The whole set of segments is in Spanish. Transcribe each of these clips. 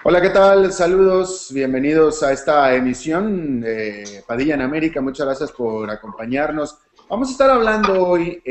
Hola, ¿qué tal? Saludos, bienvenidos a esta emisión Padilla en América. Muchas gracias por acompañarnos. Vamos a estar hablando hoy,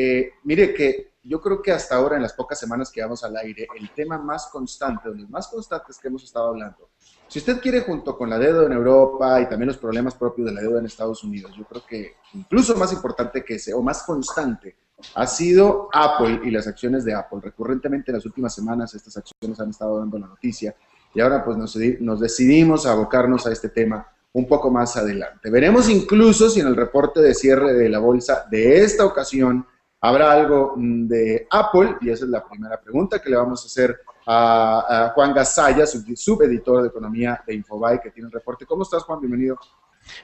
mire que yo creo que hasta ahora, en las pocas semanas que vamos al aire, el tema más constante, de los más constantes que hemos estado hablando, si usted quiere, junto con la deuda en Europa y también los problemas propios de la deuda en Estados Unidos, yo creo que incluso más importante que ese, o más constante, ha sido Apple y las acciones de Apple. Recurrentemente en las últimas semanas estas acciones han estado dando la noticia. Y ahora pues nos decidimos a abocarnos a este tema un poco más adelante. Veremos incluso si en el reporte de cierre de la bolsa de esta ocasión habrá algo de Apple, y esa es la primera pregunta que le vamos a hacer a Juan Gasaya, subeditor de economía de Infobae, que tiene el reporte. ¿Cómo estás, Juan? Bienvenido.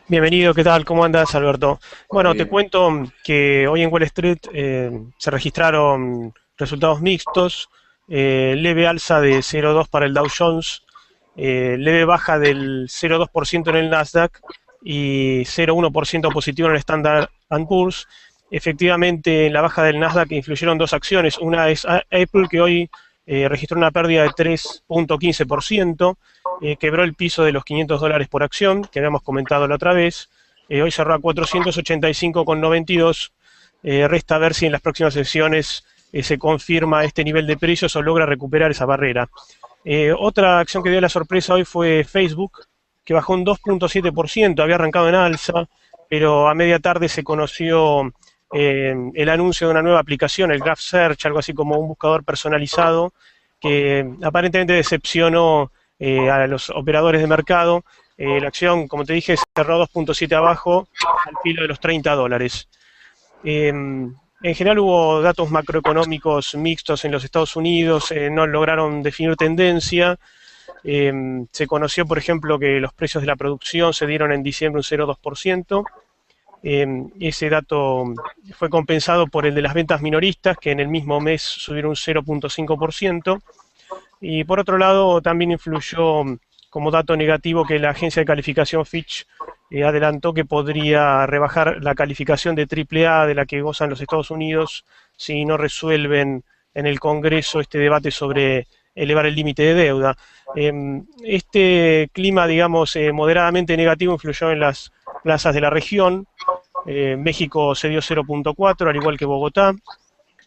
Bienvenido, ¿qué tal? ¿Cómo andas, Alberto? Bueno, te Bien. cuento que hoy en Wall Street se registraron resultados mixtos, leve alza de 0,2 para el Dow Jones, leve baja del 0,2% en el Nasdaq y 0,1% positivo en el Standard & Poor's. Efectivamente, en la baja del Nasdaq influyeron dos acciones. Una es Apple, que hoy registró una pérdida de 3,15%. Quebró el piso de los $500 por acción, que habíamos comentado la otra vez. Hoy cerró a 485,92. Resta ver si en las próximas sesiones se confirma este nivel de precios o logra recuperar esa barrera. Otra acción que dio la sorpresa hoy fue Facebook, que bajó un 2,7%, había arrancado en alza, pero a media tarde se conoció el anuncio de una nueva aplicación, el Graph Search, algo así como un buscador personalizado, que aparentemente decepcionó a los operadores de mercado. La acción, como te dije, cerró 2,7 abajo, al filo de los $30. En general hubo datos macroeconómicos mixtos en los Estados Unidos, no lograron definir tendencia. Se conoció, por ejemplo, que los precios de la producción se dieron en diciembre un 0,2%. Ese dato fue compensado por el de las ventas minoristas, que en el mismo mes subieron un 0,5%. Y por otro lado, también influyó como dato negativo que la agencia de calificación Fitch adelantó que podría rebajar la calificación de AAA de la que gozan los Estados Unidos si no resuelven en el Congreso este debate sobre elevar el límite de deuda. Este clima, digamos, moderadamente negativo influyó en las plazas de la región. México se dio 0,4, al igual que Bogotá.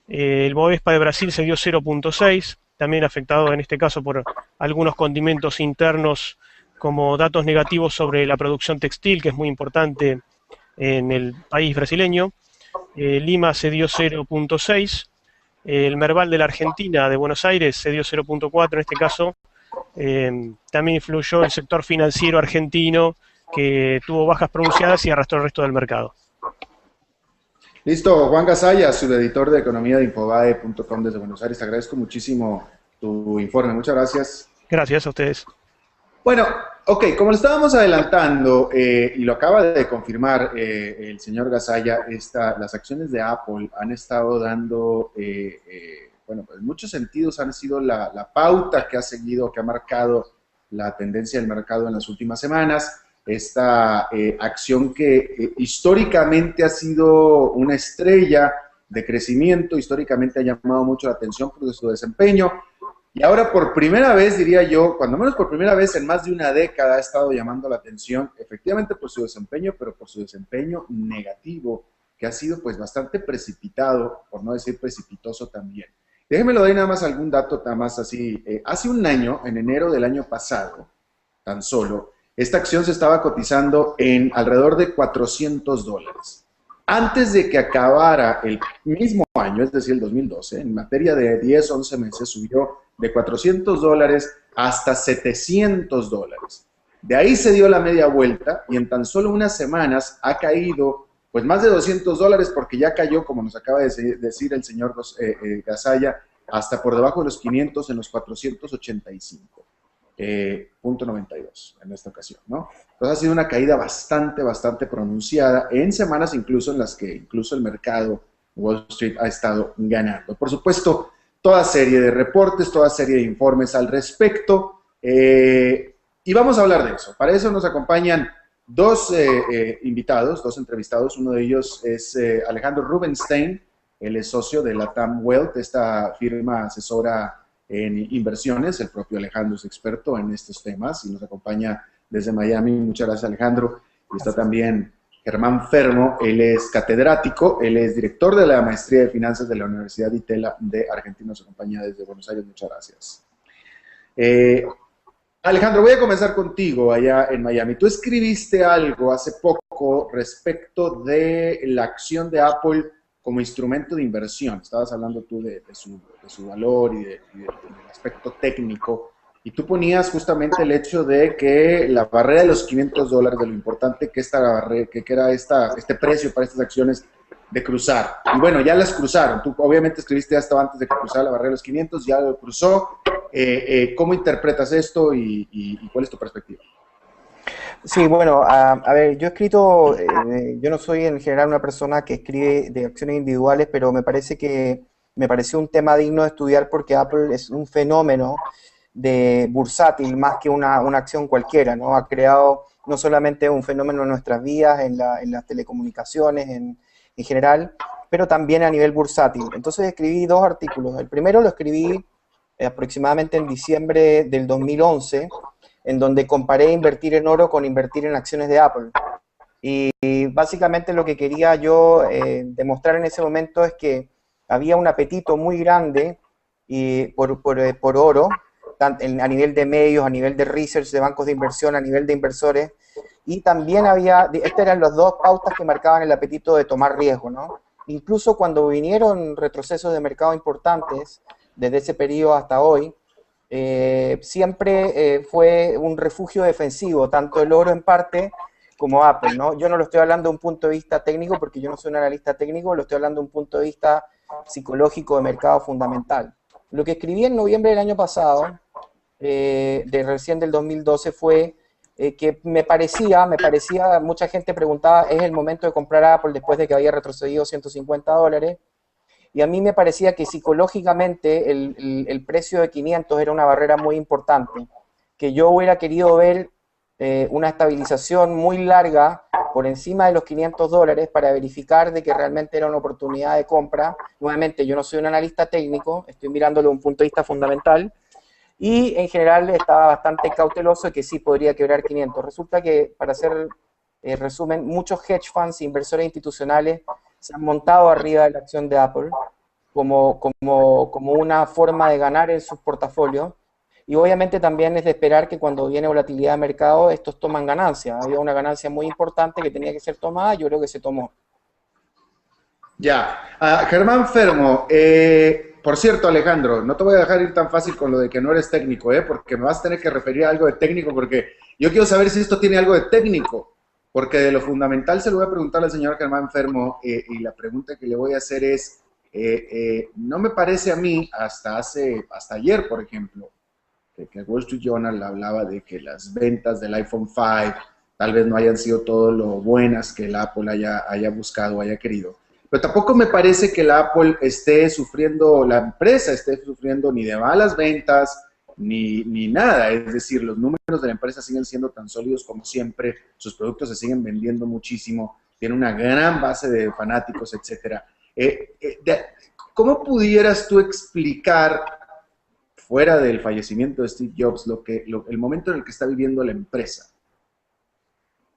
El Bovespa de Brasil se dio 0,6, también afectado en este caso por algunos condimentos internos como datos negativos sobre la producción textil, que es muy importante en el país brasileño. Lima se dio 0,6. El Merval de la Argentina, de Buenos Aires, se dio 0,4 en este caso. También influyó el sector financiero argentino, que tuvo bajas pronunciadas y arrastró el resto del mercado. Listo, Juan Gasaya, subeditor de economía de Infobae.com desde Buenos Aires. Te agradezco muchísimo tu informe. Muchas gracias. Gracias a ustedes. Bueno, ok, como lo estábamos adelantando, y lo acaba de confirmar el señor Gasaya, las acciones de Apple han estado dando, bueno, en muchos sentidos han sido la pauta que ha seguido, que ha marcado la tendencia del mercado en las últimas semanas. Esta acción que históricamente ha sido una estrella de crecimiento, históricamente ha llamado mucho la atención por su desempeño. Y ahora por primera vez, diría yo, cuando menos por primera vez en más de una década ha estado llamando la atención, efectivamente por su desempeño, pero por su desempeño negativo, que ha sido pues bastante precipitado, por no decir precipitoso también. Déjenme lo doy nada más algún dato, nada más así. Hace un año, en enero del año pasado, tan solo, esta acción se estaba cotizando en alrededor de $400. Antes de que acabara el mismo año, es decir, el 2012, en materia de 10, 11 meses, subió de $400 hasta $700. De ahí se dio la media vuelta y en tan solo unas semanas ha caído pues más de $200 porque ya cayó, como nos acaba de decir el señor Gasaya, hasta por debajo de los 500 en los 485.92 en esta ocasión, ¿no? Entonces ha sido una caída bastante pronunciada en semanas incluso en las que incluso el mercado Wall Street ha estado ganando. Por supuesto, toda serie de reportes, toda serie de informes al respecto, y vamos a hablar de eso. Para eso nos acompañan dos invitados, dos entrevistados. Uno de ellos es Alejandro Rubenstein, él es socio de Latam Wealth, esta firma asesora en inversiones. El propio Alejandro es experto en estos temas y nos acompaña desde Miami. Muchas gracias, Alejandro. Y está también Germán Fermo, él es catedrático, él es director de la Maestría de Finanzas de la Universidad ITELA de Argentina, nos acompaña desde Buenos Aires. Muchas gracias. Alejandro, voy a comenzar contigo allá en Miami. Tú escribiste algo hace poco respecto de la acción de Apple como instrumento de inversión. Estabas hablando tú de su valor y del aspecto técnico. Y tú ponías justamente el hecho de que la barrera de los $500, de lo importante que, que era este precio para estas acciones de cruzar. Y bueno, ya las cruzaron. Tú obviamente escribiste hasta antes de que cruzara la barrera de los 500, ya lo cruzó. ¿Cómo interpretas esto y cuál es tu perspectiva? Sí, bueno, a ver, yo he escrito, yo no soy en general una persona que escribe de acciones individuales, pero me pareció un tema digno de estudiar porque Apple es un fenómeno de bursátil más que una acción cualquiera, ¿no? Ha creado no solamente un fenómeno en nuestras vidas, en las telecomunicaciones, en general, pero también a nivel bursátil. Entonces escribí 2 artículos. El primero lo escribí aproximadamente en diciembre del 2011, en donde comparé invertir en oro con invertir en acciones de Apple. Y básicamente lo que quería yo demostrar en ese momento es que había un apetito muy grande por oro, a nivel de medios, a nivel de research, de bancos de inversión, a nivel de inversores, y también estas eran las 2 pautas que marcaban el apetito de tomar riesgo, ¿no? Incluso cuando vinieron retrocesos de mercado importantes, desde ese periodo hasta hoy, siempre fue un refugio defensivo, tanto el oro en parte como Apple, ¿no? Yo no lo estoy hablando de un punto de vista técnico, porque yo no soy un analista técnico, lo estoy hablando de un punto de vista psicológico de mercado fundamental. Lo que escribí en noviembre del año pasado, recién del 2012, fue que me parecía, mucha gente preguntaba, ¿es el momento de comprar Apple después de que había retrocedido $150? Y a mí me parecía que psicológicamente el precio de 500 era una barrera muy importante, que yo hubiera querido ver una estabilización muy larga por encima de los $500 para verificar de que realmente era una oportunidad de compra. Nuevamente, yo no soy un analista técnico, estoy mirándolo desde un punto de vista fundamental, y en general estaba bastante cauteloso de que sí podría quebrar 500. Resulta que, para hacer resumen, muchos hedge funds e inversores institucionales se han montado arriba de la acción de Apple como una forma de ganar en sus portafolios, y obviamente también es de esperar que cuando viene volatilidad de mercado estos toman ganancia. Había una ganancia muy importante que tenía que ser tomada, yo creo que se tomó. Ya, Germán Fermo, por cierto, Alejandro, no te voy a dejar ir tan fácil con lo de que no eres técnico, porque me vas a tener que referir a algo de técnico, porque yo quiero saber si esto tiene algo de técnico, porque de lo fundamental se lo voy a preguntar al señor Germán Fermo, y la pregunta que le voy a hacer es, no me parece a mí, hasta ayer, por ejemplo, que el Wall Street Journal hablaba de que las ventas del iPhone 5 tal vez no hayan sido todo lo buenas que el Apple haya buscado o haya querido. Pero tampoco me parece que la Apple la empresa esté sufriendo ni de malas ventas, ni nada. Es decir, los números de la empresa siguen siendo tan sólidos como siempre, sus productos se siguen vendiendo muchísimo, tiene una gran base de fanáticos, etcétera. ¿Cómo pudieras tú explicar, fuera del fallecimiento de Steve Jobs, el momento en el que está viviendo la empresa?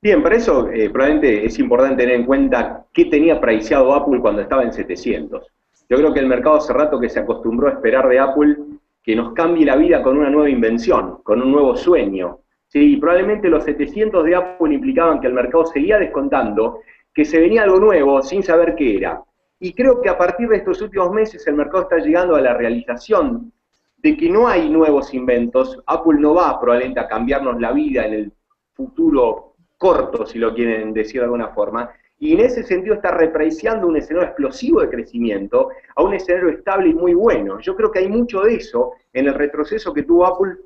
Bien, para eso probablemente es importante tener en cuenta qué tenía priceado Apple cuando estaba en 700. Yo creo que el mercado hace rato que se acostumbró a esperar de Apple que nos cambie la vida con una nueva invención, con un nuevo sueño. Sí, y probablemente los 700 de Apple implicaban que el mercado seguía descontando, que se venía algo nuevo sin saber qué era. Y creo que a partir de estos últimos meses el mercado está llegando a la realización de que no hay nuevos inventos. Apple no va probablemente a cambiarnos la vida en el futuro corto, si lo quieren decir de alguna forma, y en ese sentido está repreciando un escenario explosivo de crecimiento a un escenario estable y muy bueno. Yo creo que hay mucho de eso en el retroceso que tuvo Apple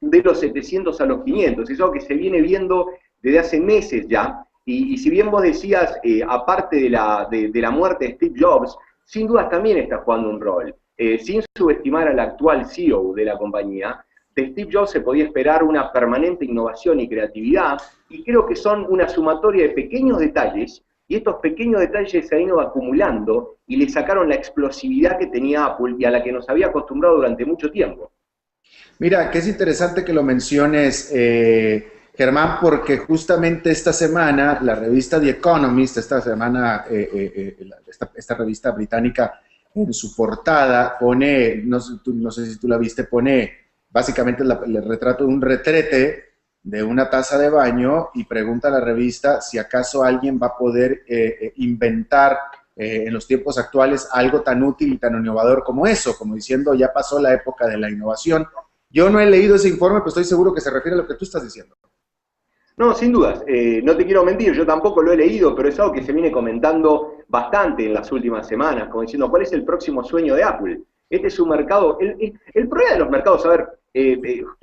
de los 700 a los 500, es algo que se viene viendo desde hace meses ya, y si bien vos decías, aparte de la muerte de Steve Jobs, sin dudas también está jugando un rol. Sin subestimar al actual CEO de la compañía, de Steve Jobs se podía esperar una permanente innovación y creatividad, y creo que son una sumatoria de pequeños detalles Y estos pequeños detalles se han ido acumulando y le sacaron la explosividad que tenía Apple y a la que nos había acostumbrado durante mucho tiempo. Mira, que es interesante que lo menciones, Germán, porque justamente esta semana la revista The Economist, esta semana, esta revista británica, en su portada pone, no sé si tú la viste, pone básicamente el retrato de un retrete de una taza de baño y pregunta a la revista si acaso alguien va a poder inventar en los tiempos actuales algo tan útil y tan innovador como eso, como diciendo ya pasó la época de la innovación. Yo no he leído ese informe, pero estoy seguro que se refiere a lo que tú estás diciendo. No, sin dudas, no te quiero mentir, yo tampoco lo he leído, pero es algo que se viene comentando bastante en las últimas semanas, como diciendo, ¿cuál es el próximo sueño de Apple? Este es un mercado, el problema de los mercados, a ver,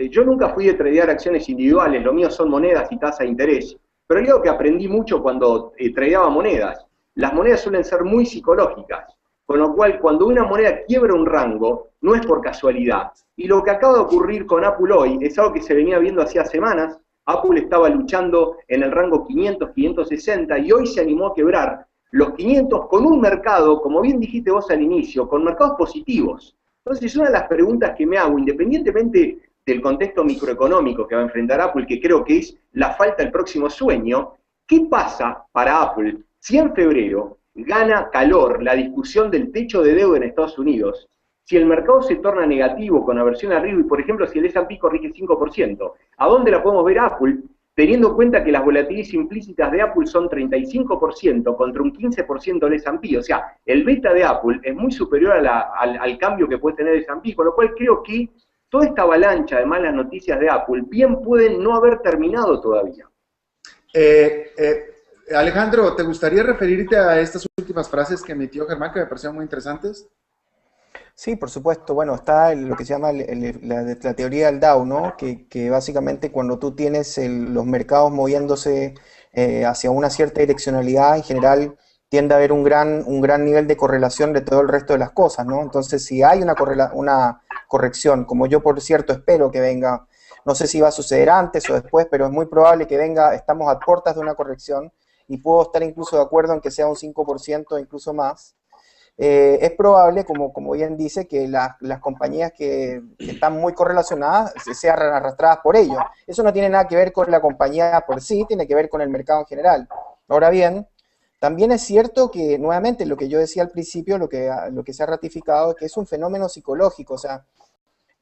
yo nunca fui de tradear acciones individuales, lo mío son monedas y tasa de interés, pero hay algo que aprendí mucho cuando tradeaba monedas, las monedas suelen ser muy psicológicas, con lo cual cuando una moneda quiebra un rango, no es por casualidad, y lo que acaba de ocurrir con Apple hoy es algo que se venía viendo hacía semanas. Apple estaba luchando en el rango 500, 560 y hoy se animó a quebrar los 500 con un mercado, como bien dijiste vos al inicio, con mercados positivos. Entonces, una de las preguntas que me hago, independientemente del contexto microeconómico que va a enfrentar Apple, que creo que es la falta del próximo sueño, ¿qué pasa para Apple si en febrero gana calor la discusión del techo de deuda en Estados Unidos? Si el mercado se torna negativo con aversión a riesgo y, por ejemplo, si el S&P corrige 5%, ¿a dónde la podemos ver Apple? Teniendo en cuenta que las volatilidades implícitas de Apple son 35% contra un 15% del S&P. O sea, el beta de Apple es muy superior al cambio que puede tener el S&P, con lo cual creo que toda esta avalancha de malas noticias de Apple bien pueden no haber terminado todavía. Alejandro, ¿te gustaría referirte a estas últimas frases que emitió Germán, que me parecieron muy interesantes? Sí, por supuesto. Bueno, está lo que se llama la teoría del Dow, ¿no? Que básicamente cuando tú tienes los mercados moviéndose hacia una cierta direccionalidad, en general tiende a haber un gran nivel de correlación de todo el resto de las cosas, ¿no? Entonces, si hay una corrección, como yo por cierto espero que venga, no sé si va a suceder antes o después, pero es muy probable que venga, estamos a puertas de una corrección y puedo estar incluso de acuerdo en que sea un 5% o incluso más. Es probable, como bien dice, que las compañías que están muy correlacionadas sean arrastradas por ello. Eso no tiene nada que ver con la compañía por sí, tiene que ver con el mercado en general. Ahora bien, también es cierto que, nuevamente, lo que yo decía al principio, lo que se ha ratificado, es que es un fenómeno psicológico. O sea,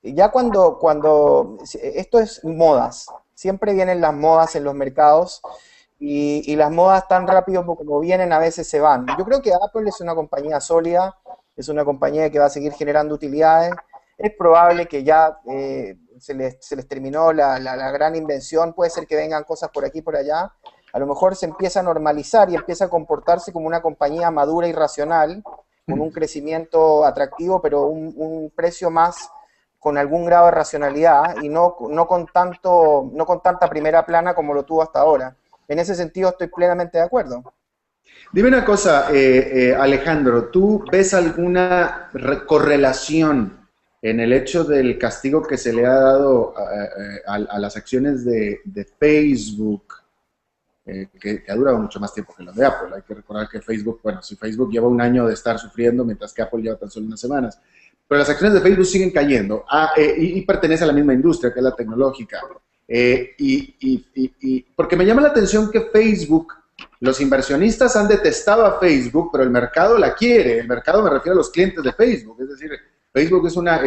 ya cuando esto es modas, siempre vienen las modas en los mercados, y las modas tan rápido como vienen a veces se van. Yo creo que Apple es una compañía sólida, es una compañía que va a seguir generando utilidades. Es probable que ya se les terminó la gran invención, puede ser que vengan cosas por aquí y por allá. A lo mejor se empieza a normalizar y empieza a comportarse como una compañía madura y racional, con un crecimiento atractivo, pero un precio más con algún grado de racionalidad y no con tanta primera plana como lo tuvo hasta ahora. En ese sentido estoy plenamente de acuerdo. Dime una cosa, Alejandro, ¿tú ves alguna correlación en el hecho del castigo que se le ha dado a las acciones de Facebook, que ha durado mucho más tiempo que las de Apple? Hay que recordar que Facebook, bueno, si Facebook lleva un año de estar sufriendo, mientras que Apple lleva tan solo unas semanas, pero las acciones de Facebook siguen cayendo y pertenece a la misma industria, que es la tecnológica. Porque me llama la atención que Facebook, los inversionistas han detestado a Facebook, pero el mercado la quiere. El mercado, me refiero a los clientes de Facebook, es decir, Facebook es una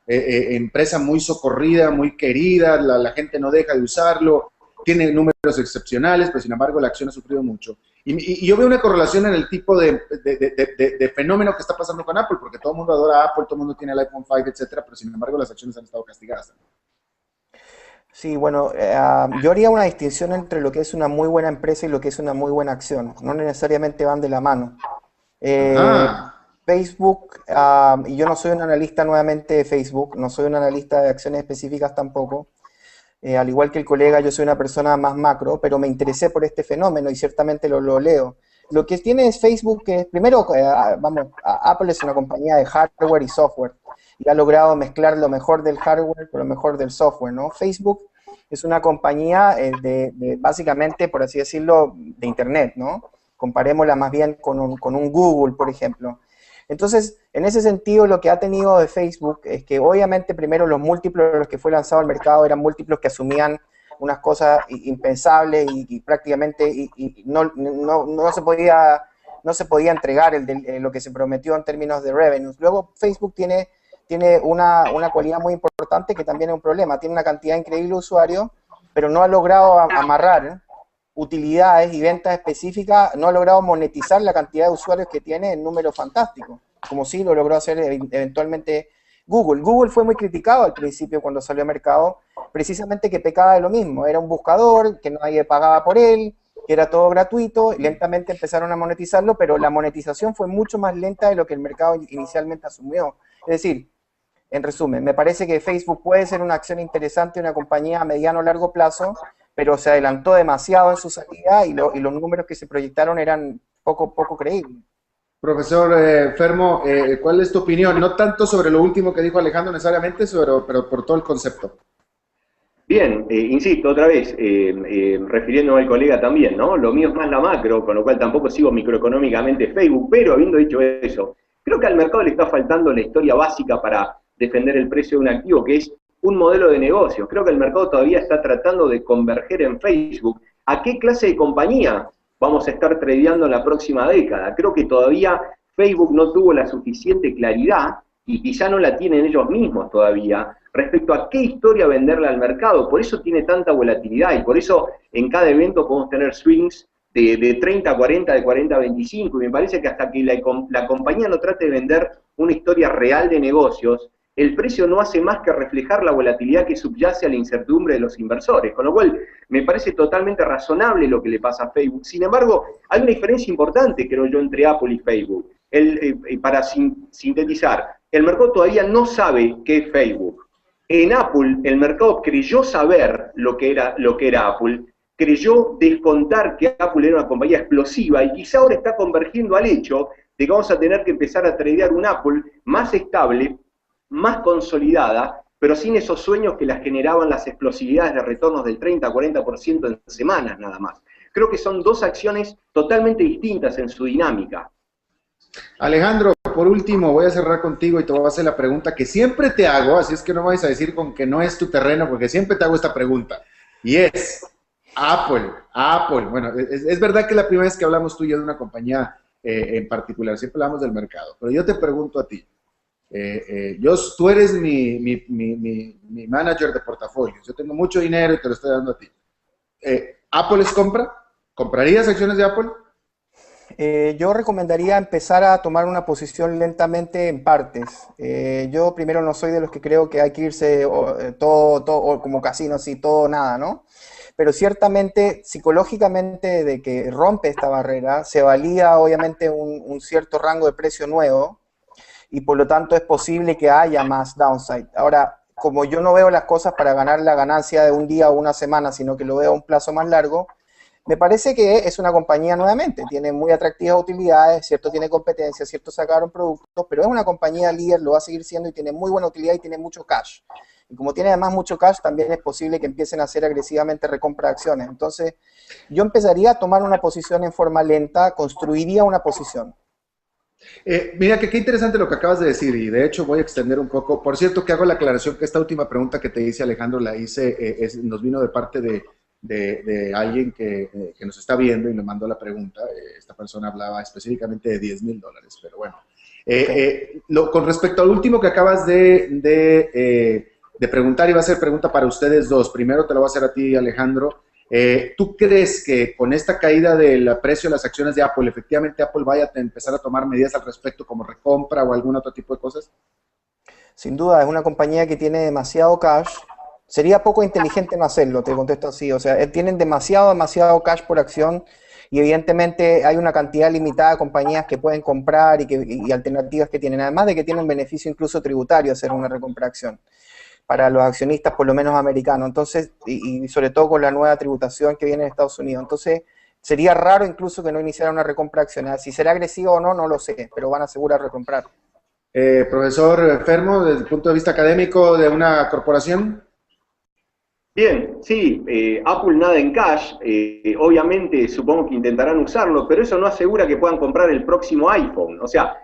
empresa muy socorrida, muy querida, la gente no deja de usarlo, tiene números excepcionales, pero sin embargo la acción ha sufrido mucho. Y yo veo una correlación en el tipo de fenómeno que está pasando con Apple, porque todo el mundo adora a Apple, todo el mundo tiene el iPhone 5, etcétera, pero sin embargo las acciones han estado castigadas. Sí, bueno, yo haría una distinción entre lo que es una muy buena empresa y lo que es una muy buena acción. No necesariamente van de la mano. Facebook, y yo no soy un analista nuevamente de Facebook, no soy un analista de acciones específicas tampoco. Al igual que el colega, yo soy una persona más macro, pero me interesé por este fenómeno y ciertamente lo leo. Lo que tiene es Facebook, que es, primero, Apple es una compañía de hardware y software, y ha logrado mezclar lo mejor del hardware con lo mejor del software, ¿no? Facebook es una compañía básicamente, por así decirlo, de Internet, ¿no? Comparémosla más bien con un Google, por ejemplo. Entonces, en ese sentido, lo que ha tenido de Facebook es que obviamente primero los múltiplos de los que fue lanzado al mercado eran múltiplos que asumían unas cosas impensables y prácticamente no se podía entregar lo que se prometió en términos de revenues. Luego, Facebook tiene una cualidad muy importante que también es un problema. Tiene una cantidad increíble de usuarios, pero no ha logrado amarrar utilidades y ventas específicas, no ha logrado monetizar la cantidad de usuarios que tiene en números fantásticos, como sí lo logró hacer eventualmente Google. Google fue muy criticado al principio cuando salió al mercado, precisamente que pecaba de lo mismo, era un buscador, que nadie pagaba por él, que era todo gratuito, y lentamente empezaron a monetizarlo, pero la monetización fue mucho más lenta de lo que el mercado inicialmente asumió. Es decir, en resumen, me parece que Facebook puede ser una acción interesante, una compañía a mediano o largo plazo, pero se adelantó demasiado en su salida y los números que se proyectaron eran poco creíbles. Profesor Fermo, ¿cuál es tu opinión? No tanto sobre lo último que dijo Alejandro necesariamente, pero por todo el concepto. Bien, insisto, otra vez, refiriéndome al colega también, ¿no? Lo mío es más la macro, con lo cual tampoco sigo microeconómicamente Facebook, pero habiendo dicho eso, creo que al mercado le está faltando la historia básica para defender el precio de un activo, que es un modelo de negocio. Creo que el mercado todavía está tratando de converger en Facebook. ¿A qué clase de compañía vamos a estar tradeando en la próxima década? Creo que todavía Facebook no tuvo la suficiente claridad, y quizá no la tienen ellos mismos todavía, respecto a qué historia venderle al mercado. Por eso tiene tanta volatilidad, y por eso en cada evento podemos tener swings de 30 a 40, de 40 a 25, y me parece que hasta que la compañía no trate de vender una historia real de negocios, el precio no hace más que reflejar la volatilidad que subyace a la incertidumbre de los inversores, con lo cual me parece totalmente razonable lo que le pasa a Facebook. Sin embargo, hay una diferencia importante, creo yo, entre Apple y Facebook. Para sintetizar, el mercado todavía no sabe qué es Facebook. En Apple, el mercado creyó saber lo que era Apple, creyó descontar que Apple era una compañía explosiva, y quizá ahora está convergiendo al hecho de que vamos a tener que empezar a tradear un Apple más estable, más consolidada, pero sin esos sueños que las generaban las explosividades de retornos del 30 a 40% en semanas nada más. Creo que son dos acciones totalmente distintas en su dinámica. Alejandro, por último, voy a cerrar contigo y te voy a hacer la pregunta que siempre te hago, así es que no me vais a decir con que no es tu terreno, porque siempre te hago esta pregunta, y es, Apple, bueno, es verdad que la primera vez que hablamos tú y yo de una compañía en particular, siempre hablamos del mercado, pero yo te pregunto a ti, tú eres mi manager de portafolios, yo tengo mucho dinero y te lo estoy dando a ti. ¿Apple es compra? ¿Comprarías acciones de Apple? Yo recomendaría empezar a tomar una posición lentamente en partes. Yo primero no soy de los que creo que hay que irse todo como casino, así, todo o nada, ¿no? Pero ciertamente, psicológicamente, de que rompe esta barrera, se valida obviamente un cierto rango de precio nuevo, y por lo tanto es posible que haya más downside. Ahora, como yo no veo las cosas para ganar la ganancia de un día o una semana, sino que lo veo a un plazo más largo, me parece que es una compañía nuevamente, tiene muy atractivas utilidades, cierto tiene competencia, cierto sacaron productos, pero es una compañía líder, lo va a seguir siendo y tiene muy buena utilidad y tiene mucho cash. Y como tiene además mucho cash, también es posible que empiecen a hacer agresivamente recompra de acciones. Entonces, yo empezaría a tomar una posición en forma lenta, construiría una posición. Mira, que qué interesante lo que acabas de decir, y de hecho voy a extender un poco. Por cierto, que hago la aclaración que esta última pregunta que te hice, Alejandro, la hice, nos vino de parte de alguien que nos está viendo y me mandó la pregunta. Esta persona hablaba específicamente de $10,000, pero bueno. Con respecto al último que acabas de preguntar, y va a ser pregunta para ustedes dos. Primero te lo voy a hacer a ti, Alejandro. ¿Tú crees que con esta caída del precio de las acciones de Apple, efectivamente Apple vaya a empezar a tomar medidas al respecto, como recompra o algún otro tipo de cosas? Sin duda, es una compañía que tiene demasiado cash. Sería poco inteligente no hacerlo, te contesto así. O sea, tienen demasiado cash por acción, y evidentemente hay una cantidad limitada de compañías que pueden comprar y alternativas que tienen. Además de que tienen un beneficio incluso tributario hacer una recompra de acción para los accionistas, por lo menos americanos. Entonces, y sobre todo con la nueva tributación que viene de Estados Unidos. Entonces, sería raro incluso que no iniciara una recompra de acciones. Si será agresivo o no, no lo sé, pero van a asegurar recomprar. Profesor Fermo, desde el punto de vista académico de una corporación. Bien, sí, Apple nada en cash, obviamente supongo que intentarán usarlo, pero eso no asegura que puedan comprar el próximo iPhone. O sea,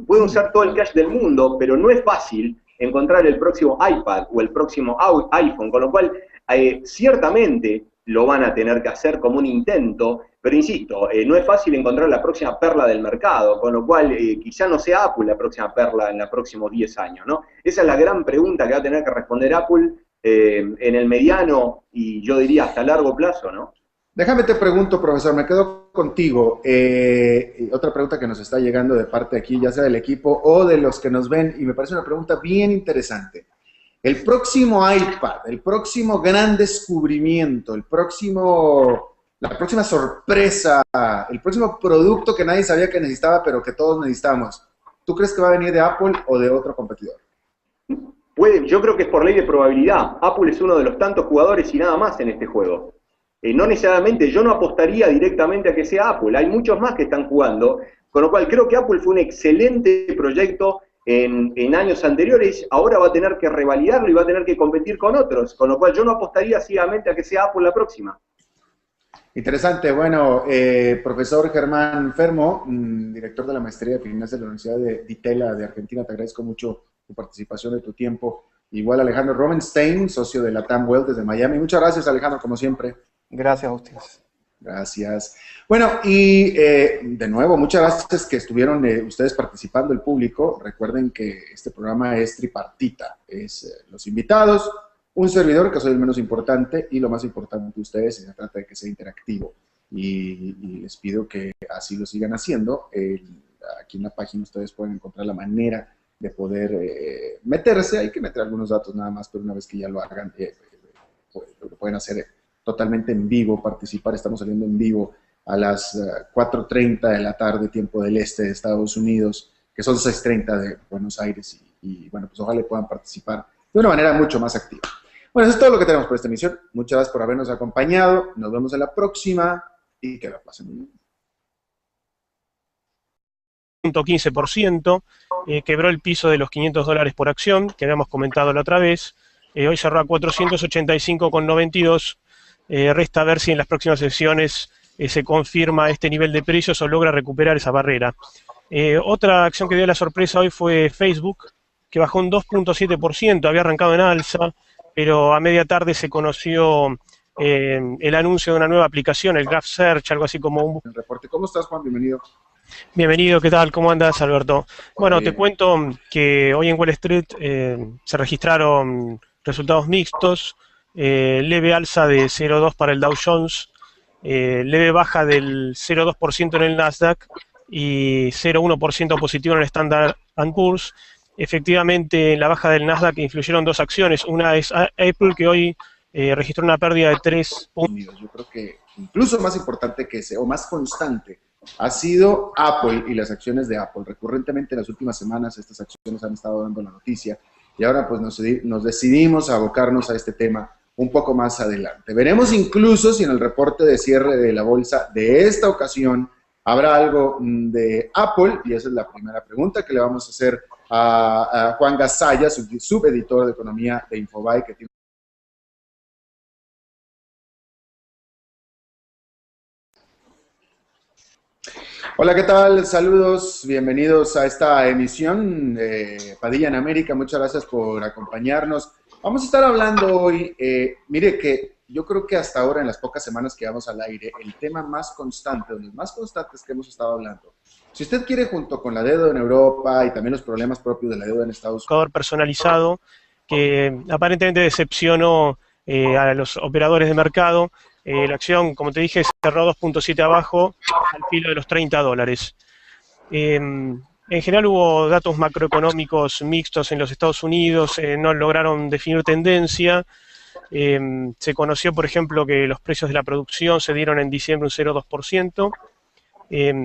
pueden usar todo el cash del mundo, pero no es fácil encontrar el próximo iPad o el próximo iPhone, con lo cual ciertamente lo van a tener que hacer como un intento, pero insisto, no es fácil encontrar la próxima perla del mercado, con lo cual quizá no sea Apple la próxima perla en los próximos 10 años, ¿no? Esa es la gran pregunta que va a tener que responder Apple en el mediano y yo diría hasta largo plazo, ¿no? Déjame te pregunto, profesor, me quedo contigo. Otra pregunta que nos está llegando de parte aquí, ya sea del equipo o de los que nos ven, y me parece una pregunta bien interesante. El próximo iPad, el próximo gran descubrimiento, la próxima sorpresa, el próximo producto que nadie sabía que necesitaba, pero que todos necesitamos, ¿tú crees que va a venir de Apple o de otro competidor? Yo creo que es por ley de probabilidad. Apple es uno de los tantos jugadores y nada más en este juego. No necesariamente, yo no apostaría directamente a que sea Apple. Hay muchos más que están jugando, con lo cual creo que Apple fue un excelente proyecto en años anteriores. Ahora va a tener que revalidarlo y va a tener que competir con otros, con lo cual yo no apostaría ciegamente a que sea Apple la próxima. Interesante. Bueno, profesor Germán Fermo, director de la Maestría de Finanzas de la Universidad de Ditela de Argentina, te agradezco mucho tu participación, de tu tiempo. Igual Alejandro Robenstein, socio de Latam Wealth desde Miami. Muchas gracias, Alejandro, como siempre. Gracias a ustedes. Gracias. Bueno, y de nuevo, muchas gracias que estuvieron ustedes participando, el público. Recuerden que este programa es tripartita. Es los invitados, un servidor, que soy el menos importante, y lo más importante de ustedes, y se trata de que sea interactivo. Y les pido que así lo sigan haciendo. Aquí en la página ustedes pueden encontrar la manera de poder meterse. Hay que meter algunos datos nada más, pero una vez que ya lo hagan, lo pueden hacer totalmente en vivo, participar. Estamos saliendo en vivo a las 4:30 de la tarde, tiempo del este de Estados Unidos, que son 6:30 de Buenos Aires, y bueno, pues ojalá puedan participar de una manera mucho más activa. Bueno, eso es todo lo que tenemos por esta emisión. Muchas gracias por habernos acompañado. Nos vemos en la próxima y que la pasen muy bien. 15%, quebró el piso de los $500 por acción, que habíamos comentado la otra vez. Hoy cerró a 485,92. Resta ver si en las próximas sesiones se confirma este nivel de precios o logra recuperar esa barrera. Otra acción que dio la sorpresa hoy fue Facebook, que bajó un 2,7%, había arrancado en alza, pero a media tarde se conoció el anuncio de una nueva aplicación, el Graph Search, algo así como un... El reporte. ¿Cómo estás, Juan? Bienvenido. Bienvenido, ¿qué tal? ¿Cómo andas, Alberto? Bueno, te cuento que hoy en Wall Street se registraron resultados mixtos, leve alza de 0,2 para el Dow Jones, leve baja del 0,2% en el Nasdaq y 0,1% positivo en el Standard & Poor's. Efectivamente, en la baja del Nasdaq influyeron dos acciones. Una es Apple, que hoy registró una pérdida de 3 puntos. Yo creo que incluso más importante que ese, o más constante, ha sido Apple y las acciones de Apple. Recurrentemente en las últimas semanas estas acciones han estado dando la noticia, y ahora pues nos decidimos a abocarnos a este tema un poco más adelante. Veremos incluso si en el reporte de cierre de la bolsa de esta ocasión habrá algo de Apple, y esa es la primera pregunta que le vamos a hacer a Juan Gasaya, subeditor de Economía de Infobae, que tiene... Hola, ¿qué tal? Saludos, bienvenidos a esta emisión de Padilla en América. Muchas gracias por acompañarnos. Vamos a estar hablando hoy, mire que yo creo que hasta ahora, en las pocas semanas que vamos al aire, el tema más constante, de los más constantes que hemos estado hablando, si usted quiere, junto con la deuda en Europa y también los problemas propios de la deuda en Estados Unidos, personalizado que aparentemente decepcionó a los operadores de mercado. La acción, como te dije, cerró 2,7 abajo, al filo de los $30. En general hubo datos macroeconómicos mixtos en los Estados Unidos, no lograron definir tendencia. Se conoció, por ejemplo, que los precios de la producción se dieron en diciembre un 0,2%.